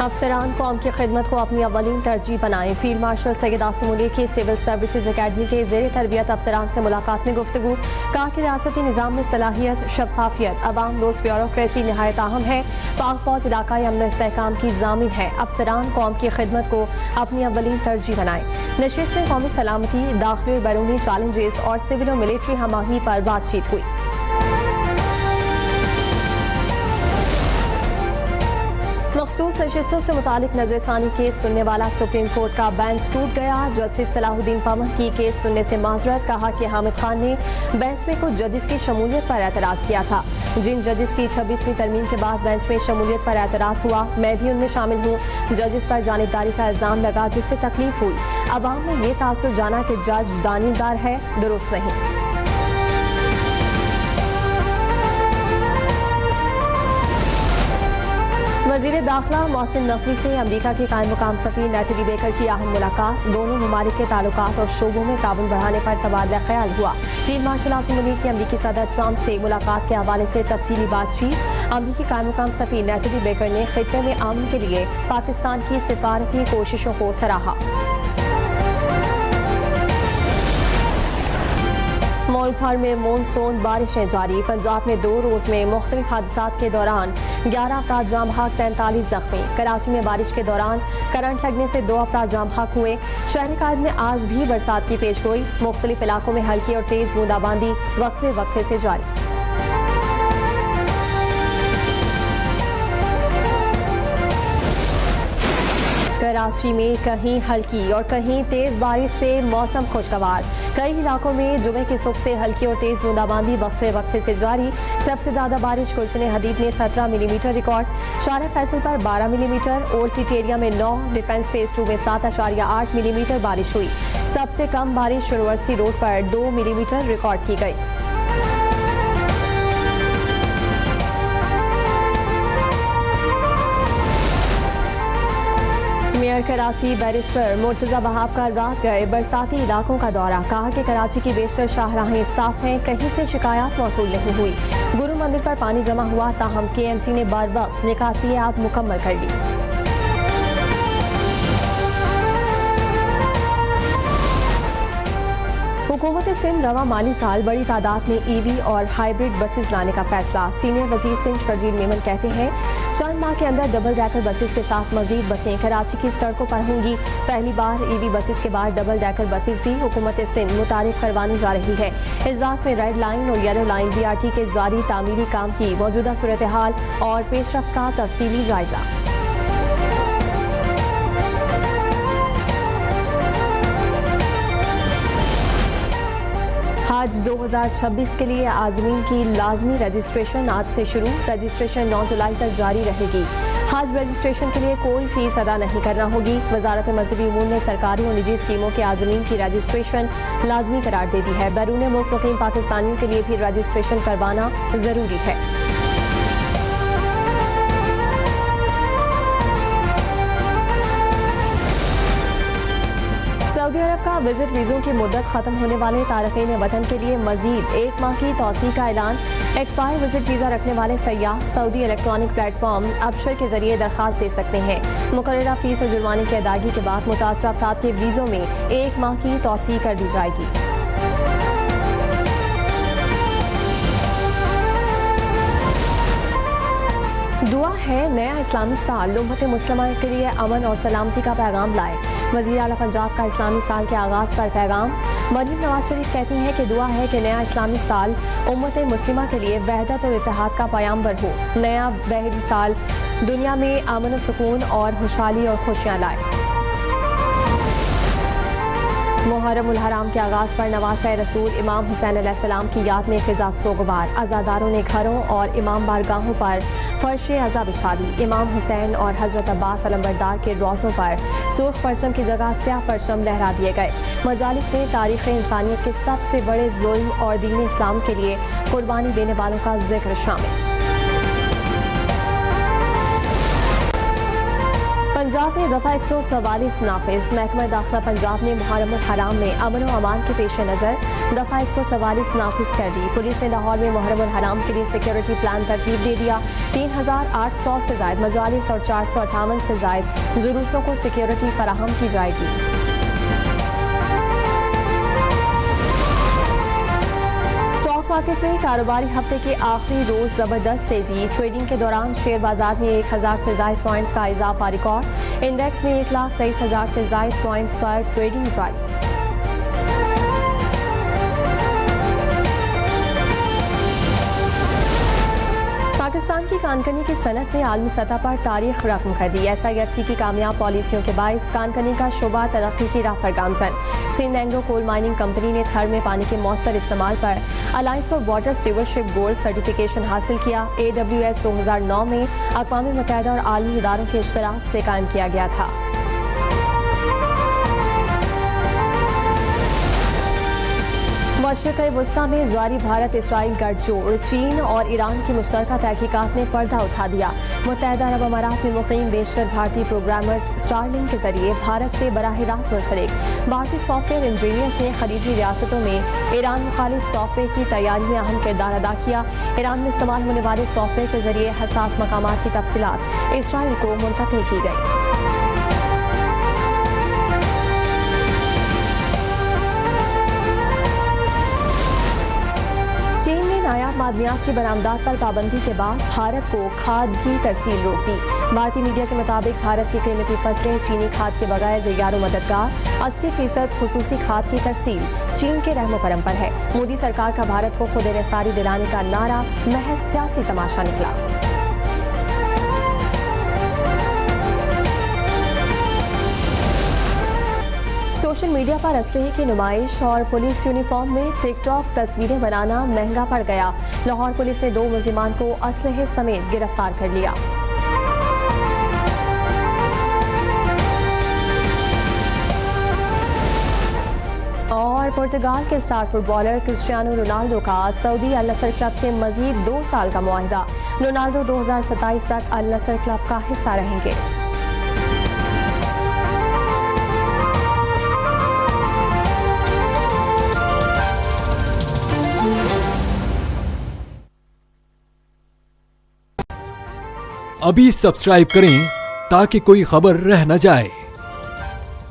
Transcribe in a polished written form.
अफसरान कौम की खिदमत को अपनी अव्वलीन तरजीह बनाएं। फील्ड मार्शल सैयद आसिम मुनीर की सिविल सर्विसेज अकेडमी के ज़ेर तरबियत अफसरान से मुलाकात में गुफ्तगू। कहा कि रियासती निज़ाम में सलाहियत, शफाफियत, अवाम दोस्त ब्यूरोक्रेसी नहायत अहम है। पाक फौज इलाकाई अमन इस्तेहकाम की ज़ामिन है। अफसरान कौम की खिदमत को अपनी अव्वलीन तरजीह बनाएं। नशिस्त में कौमी सलामती, दाखिली और बैरूनी चैलेंजेस और सिविल और मिलिट्री हम आहंगी पर बातचीत हुई। मखसूस नशिस्तों से मुतालिक नजरसानी केस सुनने वाला सुप्रीम कोर्ट का बेंच टूट गया। जस्टिस सलाहुद्दीन पवन की केस सुनने से माजरत। कहा कि हामिद खान ने बेंच में कुछ जजेस की शमूलियत पर एतराज किया था। जिन जजेस की 26वीं तरमीम के बाद बेंच में शमूलियत पर एतराज हुआ, मैं भी उनमें शामिल हूँ। जजेस पर जानिबदारी का इल्जाम लगा जिससे तकलीफ हुई। अवाम ने ये तासुर जाना कि जज दानीदार है, दुरुस्त नहीं। वज़ीर दाखिला मोहसिन नकवी से अमरीका की कायम मुकाम सफ़ीर नैथली बेकर की अहम मुलाकात। दोनों ममालिक के ताल्लुकात और शोबों में ताउन बढ़ाने पर तबादला ख्याल हुआ। फील्ड मार्शल आसिम मुनीर की अमरीकी सदर ट्रंप से मुलाकात के हवाले से तफसीली बातचीत। अमरीकी कायम मुकाम सफ़ीर नैथली बेकर ने खित्ते में अमन के लिए पाकिस्तान की सिफारती कोशिशों को सराहा। मुल्क भर में मानसून बारिशें जारी। पंजाब में 2 रोज में मुख्तलिफ हादसात के दौरान 11 अफराद जाम बहक, 43 जख्मी। कराची में बारिश के दौरान करंट लगने से 2 अफराद जाम बहक हुए। शहर कायद में आज भी बरसात की पेशगोई। मुख्तलिफ इलाकों में हल्की और तेज बूंदाबांदी वक्फे वक्फे से जारी। कराची में कहीं हल्की और कहीं तेज बारिश से मौसम खुशगवार। कई इलाकों में जुमे की सुबह से हल्की और तेज बूंदाबांदी वक्फे वक्फे से जारी। सबसे ज्यादा बारिश गुलशन हदीद में 17 मिलीमीटर रिकॉर्ड। शारा फैसल पर 12 मिलीमीटर। ओल्ड सिटी एरिया में 9। डिफेंस फेज 2 में 7.8 मिलीमीटर बारिश हुई। सबसे कम बारिश यूनिवर्सिटी रोड पर 2 मिलीमीटर रिकॉर्ड की गई। मेयर कराची बैरिस्टर मुर्तजा बहाब का रात गए बरसाती इलाकों का दौरा। कहा कि कराची की बेशतर शाहराहें साफ हैं, कहीं से शिकायत मौसूल नहीं हुई। गुरु मंदिर पर पानी जमा हुआ, ताहम KMC ने बार वक्त निकासी आब मुकम्मल कर ली। हुकूमत सिंध रवा माली साल बड़ी तादाद में EV और हाइब्रिड बसेस लाने का फैसला। सीनियर वजीर सिंध शर्जील मेमन कहते हैं चंद माह के अंदर डबल डेकर बसेस के साथ मजीद बसें कराची की सड़कों पर होंगी। पहली बार EV बसेस के बाद डबल डेकर बसेस भी हुकूमत सिंध मुतारिफ करवानी जा रही है। इजलास में रेड लाइन और येलो लाइन BRT के जारी तामीरी काम की मौजूदा सूरत हाल और पेशरफ्त का तफसीली जायजा। हज 2026 के लिए आज़मीन की लाजमी रजिस्ट्रेशन आज से शुरू। रजिस्ट्रेशन 9 जुलाई तक जारी रहेगी। हज रजिस्ट्रेशन के लिए कोई फीस अदा नहीं करना होगी। वजारत मजहबी उमूर ने सरकारी और निजी स्कीमों के आज़मीन की रजिस्ट्रेशन लाजमी करार दे दी है। बैरून मुल्क मुकीम पाकिस्तानियों के लिए भी रजिस्ट्रेशन करवाना जरूरी है। सऊदी अरब का विजिट वीज़ों की मुद्दत खत्म होने वाले तारकीन वतन के लिए मजीद 1 माह की तौसीह का ऐलान। एक्सपायर विजिट वीज़ा रखने वाले सयाह सऊदी इलेक्ट्रॉनिक प्लेटफॉर्म अबशर के जरिए दरखास्त दे सकते हैं। मुकर्ररा फीस और जुर्माने की अदायगी के बाद मुतासरा अफराद के वीज़ों में 1 माह की तौसीह कर दी जाएगी। दुआ है नया इस्लामी साल उम्मत मुस्लिमा के लिए अमन और सलामती का पैगाम लाए। वज़ीर आला पंजाब का इस्लामी साल के आगाज़ पर पैगाम। मरीम नवाज शरीफ कहती हैं कि दुआ है कि नया इस्लामी साल उम्मत मुस्लिमा के लिए वहदत और इत्तेहाद का पैगाम्बर हो। नया बहरी साल दुनिया में अमन, सुकून और खुशहाली और खुशियाँ लाए। मुहर्रम उल हराम के आगाज़ पर नवासे रसूल इमाम हुसैन अलैहिस्सलाम की याद में फ़िज़ा सोगवार। अज़ादारों ने घरों और इमाम बारगाहों पर फर्श अज़ा बिछा दी। इमाम हुसैन और हज़रत अब्बास अलमबरदार के रोज़ों पर सुर्ख परचम की जगह स्याह परचम लहरा दिए गए। मजालिस में तारीख़ इंसानियत के सबसे बड़े जुल्म और दीन इस्लाम के लिए कुर्बानी देने वालों का जिक्र शामिल। पंजाब में दफा 144 नाफिज। महकमा दाखिला पंजाब ने मुहर्रम हराम में अमन व अमान के पेश नज़र दफा 144 नाफिज कर दी। पुलिस ने लाहौर में मुहर्रम हराम के लिए सिक्योरिटी प्लान तरतीब दे दिया। 3800 से ज्यादा मजालिस और 458 से ज्यादा जुलूसों को सिक्योरिटी फराहम की जाएगी। मार्केट में कारोबारी हफ्ते के आखिरी रोज जबरदस्त तेजी। ट्रेडिंग के दौरान शेयर बाजार में 1000 से ज्यादा पॉइंट्स का इजाफा रिकॉर्ड। इंडेक्स में 1,23,000 से ज्यादा पॉइंट्स पर ट्रेडिंग जारी। पाकिस्तान की कानकनी की सनत ने आलमी सतह पर तारीख रकम कर दी। SIFC की कामयाब पॉलिसियों के बायस कानकनी का शोबा तरक्की की राह पर गामजन। Sindh Engro coal mining company ने थर में पानी के मौसर इस्तेमाल पर alliance for water stewardship gold certification हासिल किया। AWS 2009 में अक़वाम मुत्तहिदा और आलमी इदारों के इश्तराक से कायम किया गया था। मशरिक़ वस्ता में जारी भारत इसराइल गठजोड़। चीन और ईरान की मुश्तरका तहकीकात ने पर्दा उठा दिया। मुत्तहिदा अरब अमारात में मुक़ीम बेशतर भारतीय प्रोग्रामर्स स्टारलिंक के जरिए भारत से बराह रास्त मुंसलिक। भारतीय सॉफ्टवेयर इंजीनियर्स ने खलीजी रियासतों में ईरान मुखालिफ सॉफ्टवेयर की तैयारी में अहम किरदार अदा किया। ईरान में इस्तेमाल होने वाले सॉफ्टवेयर के जरिए हसास मकामात की तफसीलात इसराइल को मुंतकिल की गई। चीन ने नायाब मादनियात की बरामदात पर पाबंदी के बाद भारत को खाद की तरसील रोक दी। भारतीय मीडिया के मुताबिक भारत की कीमती फसलें चीनी खाद के बगैर बेगार मददगार। 80% खुसूसी खाद की तरसील चीन के रहमो करम पर है। मोदी सरकार का भारत को खुद एहसारी दिलाने का नारा महज सियासी तमाशा निकला। सोशल मीडिया पर असलहे की नुमाइश और पुलिस यूनिफॉर्म में टिकटॉक तस्वीरें बनाना महंगा पड़ गया। लाहौर पुलिस ने 2 मुलजिमान को असलहे समेत गिरफ्तार कर लिया। और पुर्तगाल के स्टार फुटबॉलर क्रिस्टियानो रोनाल्डो का सऊदी अल नसर क्लब से मजीद 2 साल का मुआहिदा। रोनाल्डो 2027 तक अल नसर क्लब का हिस्सा रहेंगे। अभी सब्सक्राइब करें ताकि कोई खबर रह न जाए।